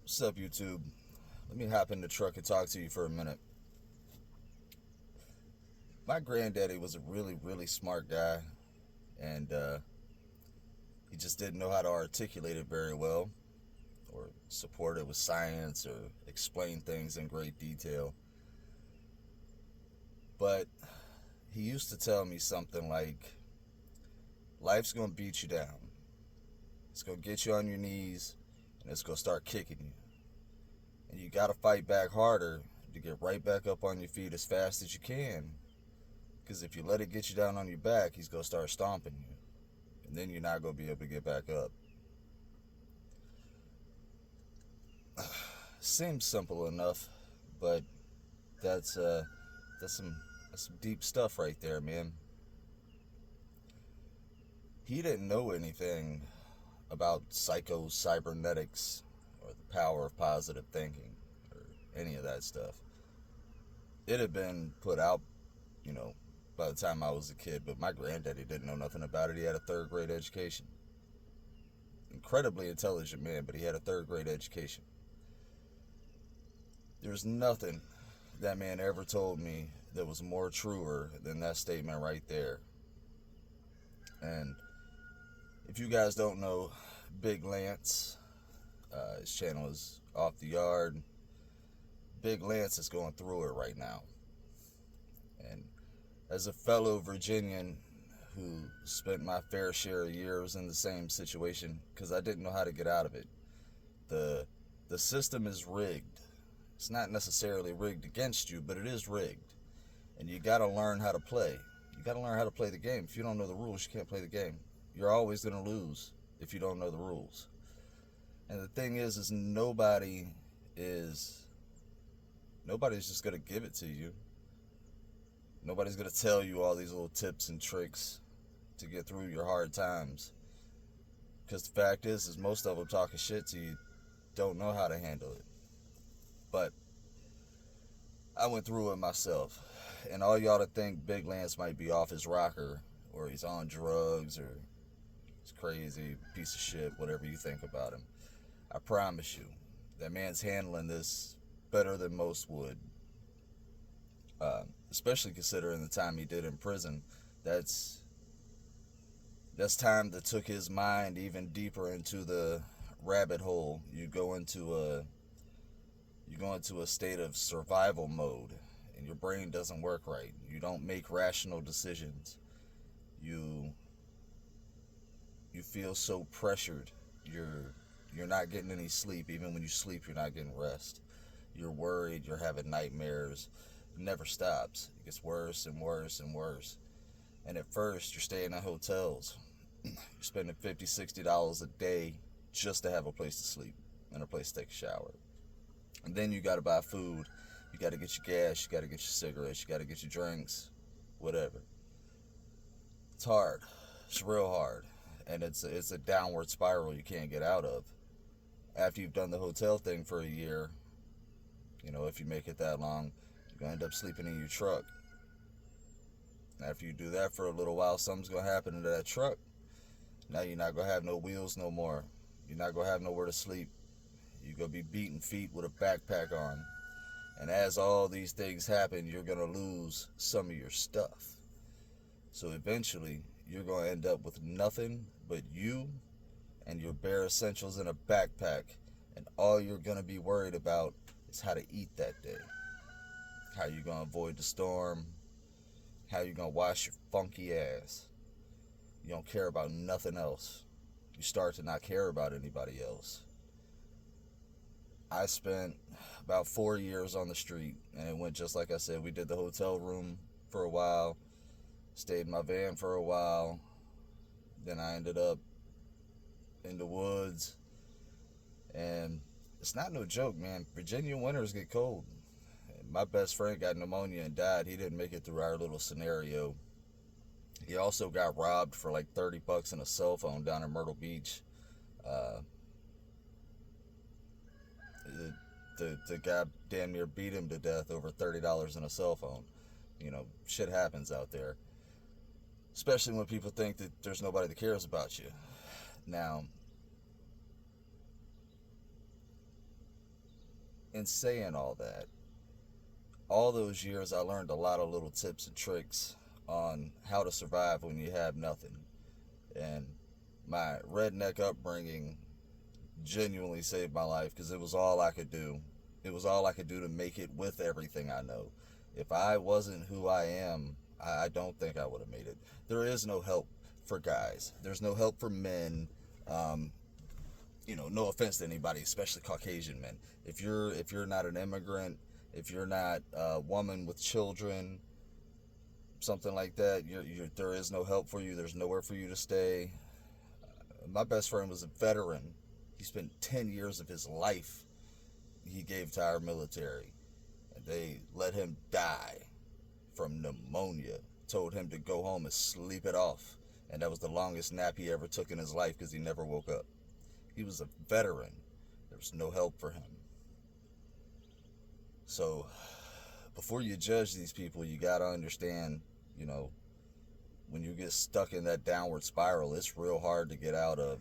What's up, YouTube? Let me hop in the truck and talk to you for a minute. My granddaddy was a really, really smart guy, and he just didn't know how to articulate it very well, or support it with science, or explain things in great detail. But he used to tell me something like, life's gonna beat you down. It's gonna get you on your knees, and it's gonna start kicking you. And you gotta fight back harder to get right back up on your feet as fast as you can. Because if you let it get you down on your back, he's going to start stomping you. And then you're not going to be able to get back up. Seems simple enough, but that's uh, that's some deep stuff right there, man. He didn't know anything about psycho-cybernetics or the power of positive thinking or any of that stuff. It had been put out, you know, by the time I was a kid, but my granddaddy didn't know nothing about it. He had a third grade education. Incredibly intelligent man, but he had a third grade education. There's nothing that man ever told me that was more truer than that statement right there. And if you guys don't know Big Lance, his channel is Off the Yard. Big Lance is going through it right now. And as a fellow Virginian who spent my fair share of years in the same situation, because I didn't know how to get out of it, the system is rigged. It's not necessarily rigged against you, but it is rigged. And you got to learn how to play. You got to learn how to play the game. If you don't know the rules, you can't play the game. You're always going to lose if you don't know the rules. And the thing is nobody's just going to give it to you. Nobody's going to tell you all these little tips and tricks to get through your hard times. Because the fact is most of them talking shit to you don't know how to handle it. But I went through it myself. And all y'all to think Big Lance might be off his rocker, or he's on drugs, or he's crazy, piece of shit, whatever you think about him. I promise you, that man's handling this better than most would. Especially considering the time he did in prison. That's time that took his mind even deeper into the rabbit hole. You go into a state of survival mode, and your brain doesn't work right. You don't make rational decisions. You feel so pressured. You're not getting any sleep. Even when you sleep, you're not getting rest. You're worried. You're having nightmares. It never stops. It gets worse and worse and worse. And at first, you're staying in hotels. You're spending $50, $60 a day just to have a place to sleep and a place to take a shower. And then you got to buy food. You got to get your gas. You got to get your cigarettes. You got to get your drinks. Whatever. It's hard. It's real hard. And it's a downward spiral you can't get out of. After you've done the hotel thing for a year, if you make it that long, you're going to end up sleeping in your truck. After you do that for a little while, something's going to happen to that truck. Now you're not going to have no wheels no more. You're not going to have nowhere to sleep. You're going to be beating feet with a backpack on. And as all these things happen, you're going to lose some of your stuff. So eventually, you're going to end up with nothing but you and your bare essentials in a backpack. And all you're going to be worried about is how to eat that day. How you're going to avoid the storm. How you're going to wash your funky ass. You don't care about nothing else. You start to not care about anybody else. I spent about 4 years on the street, and it went just like I said. We did the hotel room for a while, stayed in my van for a while, then I ended up in the woods, and it's not no joke, man. Virginia winters get cold. My best friend got pneumonia and died. He didn't make it through our little scenario. He also got robbed for like $30 and a cell phone down in Myrtle Beach. The guy damn near beat him to death over $30 in a cell phone. Shit happens out there. Especially when people think that there's nobody that cares about you. Now, In saying all those years I learned a lot of little tips and tricks on how to survive when you have nothing. And my redneck upbringing genuinely saved my life because it was all I could do. It was all I could do to make it with everything I know. If I wasn't who I am, I don't think I would have made it. There is no help for guys. There's no help for men. No offense to anybody, especially Caucasian men. If you're not an immigrant, if you're not a woman with children, something like that, there is no help for you. There's nowhere for you to stay. My best friend was a veteran. He spent 10 years of his life he gave to our military, and they let him die from pneumonia. Told him to go home and sleep it off, and that was the longest nap he ever took in his life because he never woke up. He was a veteran. There was no help for him. So before you judge these people, you got to understand, when you get stuck in that downward spiral, it's real hard to get out of.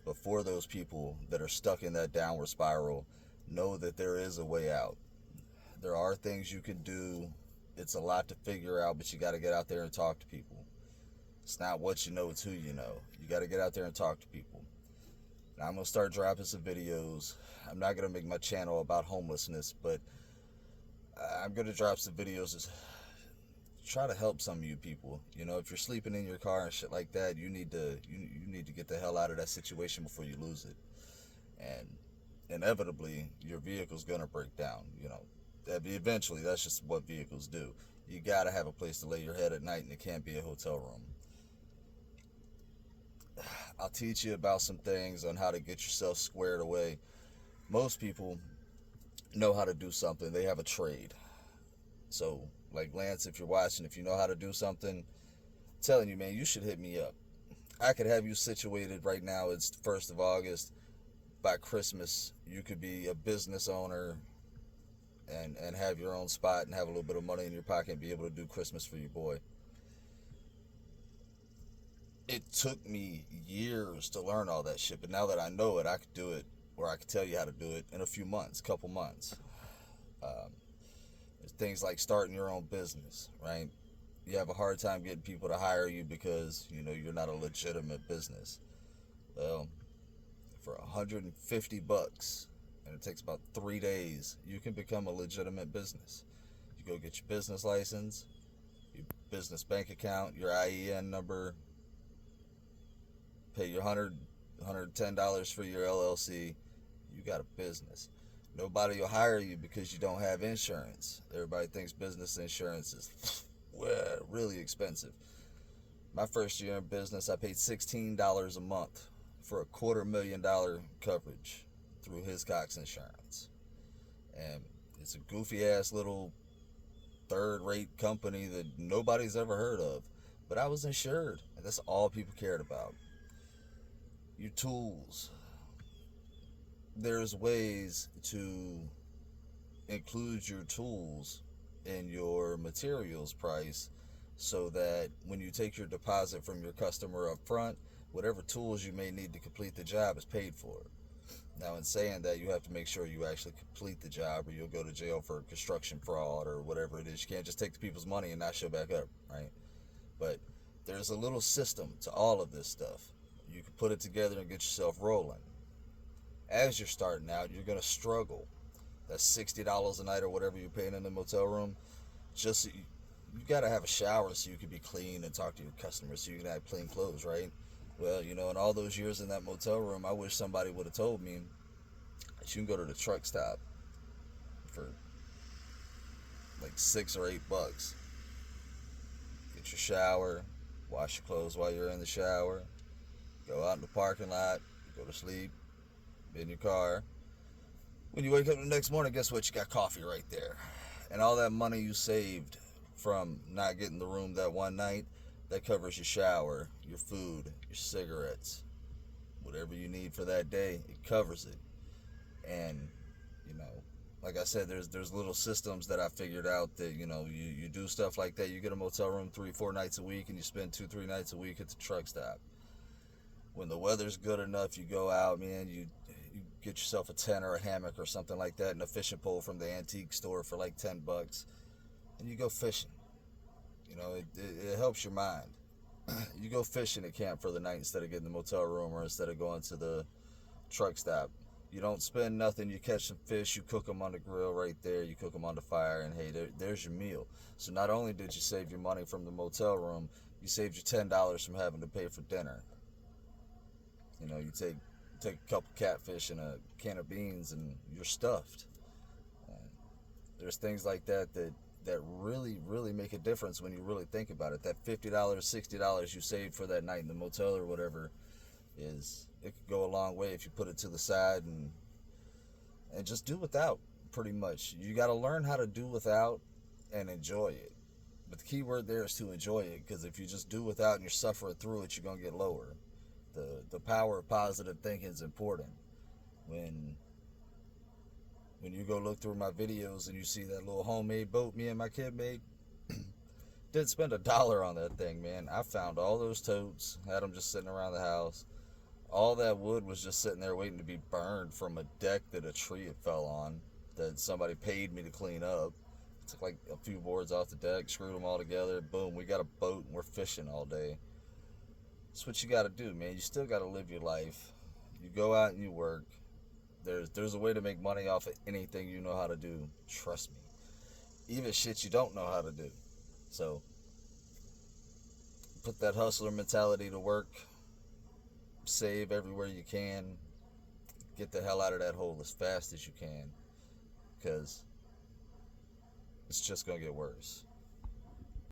But for those people that are stuck in that downward spiral, know that there is a way out. There are things you can do. It's a lot to figure out, but you got to get out there and talk to people. It's not what you know, it's who you know. You got to get out there and talk to people. Now, I'm going to start dropping some videos. I'm not going to make my channel about homelessness, but I'm going to drop some videos to try to help some of you people. If you're sleeping in your car and shit like that, you need to get the hell out of that situation before you lose it. And inevitably, your vehicle's going to break down. Eventually, that's just what vehicles do. You got to have a place to lay your head at night, and it can't be a hotel room. I'll teach you about some things on how to get yourself squared away. Most people know how to do something. They have a trade. So, like Lance, if you're watching, if you know how to do something, I'm telling you, man, you should hit me up. I could have you situated right now. It's the 1st of August. By Christmas, you could be a business owner and have your own spot and have a little bit of money in your pocket and be able to do Christmas for your boy. It took me years to learn all that shit, but now that I know it, I could do it, or I could tell you how to do it in a few months, couple months. There's things like starting your own business, right? You have a hard time getting people to hire you because, you're not a legitimate business. Well, for $150, and it takes about 3 days, you can become a legitimate business. You go get your business license, your business bank account, your IEN number, pay your $110 for your LLC, you got a business. Nobody will hire you because you don't have insurance. Everybody thinks business insurance is really expensive. My first year in business, I paid $16 a month for a $250,000 coverage through Hiscox Insurance. And it's a goofy ass little third-rate company that nobody's ever heard of. But I was insured, and that's all people cared about. Your tools. There's ways to include your tools in your materials price so that when you take your deposit from your customer up front, whatever tools you may need to complete the job is paid for. Now, in saying that, you have to make sure you actually complete the job, or you'll go to jail for construction fraud or whatever it is. You can't just take the people's money and not show back up, right? But there's a little system to all of this stuff. You can put it together and get yourself rolling. As you're starting out, you're going to struggle. That's $60 a night or whatever you're paying in the motel room. Just you got to have a shower so you can be clean and talk to your customers so you can have clean clothes, right? Well, in all those years in that motel room, I wish somebody would have told me that you can go to the truck stop for like $6 or $8. Get your shower, wash your clothes while you're in the shower, go out in the parking lot, go to sleep, be in your car. When you wake up the next morning, guess what? You got coffee right there. And all that money you saved from not getting the room that one night, that covers your shower, your food, your cigarettes, whatever you need for that day, it covers it. And, like I said, there's little systems that I figured out that, you do stuff like that. You get a motel room 3-4 nights a week, and you spend 2-3 nights a week at the truck stop. When the weather's good enough, you go out, man, you get yourself a tent or a hammock or something like that and a fishing pole from the antique store for like $10, and you go fishing. You know, it helps your mind. You go fishing at camp for the night instead of getting the motel room or instead of going to the truck stop. You don't spend nothing. You catch some fish. You cook them on the grill right there. You cook them on the fire, and hey, there's your meal. So not only did you save your money from the motel room, you saved your $10 from having to pay for dinner. You know, you take a couple catfish and a can of beans, and you're stuffed. There's things like that really make a difference when you really think about it. That $50, $60 you saved for that night in the motel or whatever, it could go a long way if you put it to the side and just do without. Pretty much, you got to learn how to do without and enjoy it. But the key word there is to enjoy it, because if you just do without and you're suffering through it, you're gonna get lower. The power of positive thinking is important. When you go look through my videos and you see that little homemade boat me and my kid made, didn't spend $1 on that thing, man. I found all those totes, had them just sitting around the house. All that wood was just sitting there waiting to be burned from a deck that a tree had fell on that somebody paid me to clean up. Took like a few boards off the deck, screwed them all together, boom, we got a boat and we're fishing all day. That's what you got to do, man. You still got to live your life. You go out and you work. There's a way to make money off of anything you know how to do. Trust me. Even shit you don't know how to do. So put that hustler mentality to work. Save everywhere you can. Get the hell out of that hole as fast as you can, because it's just going to get worse.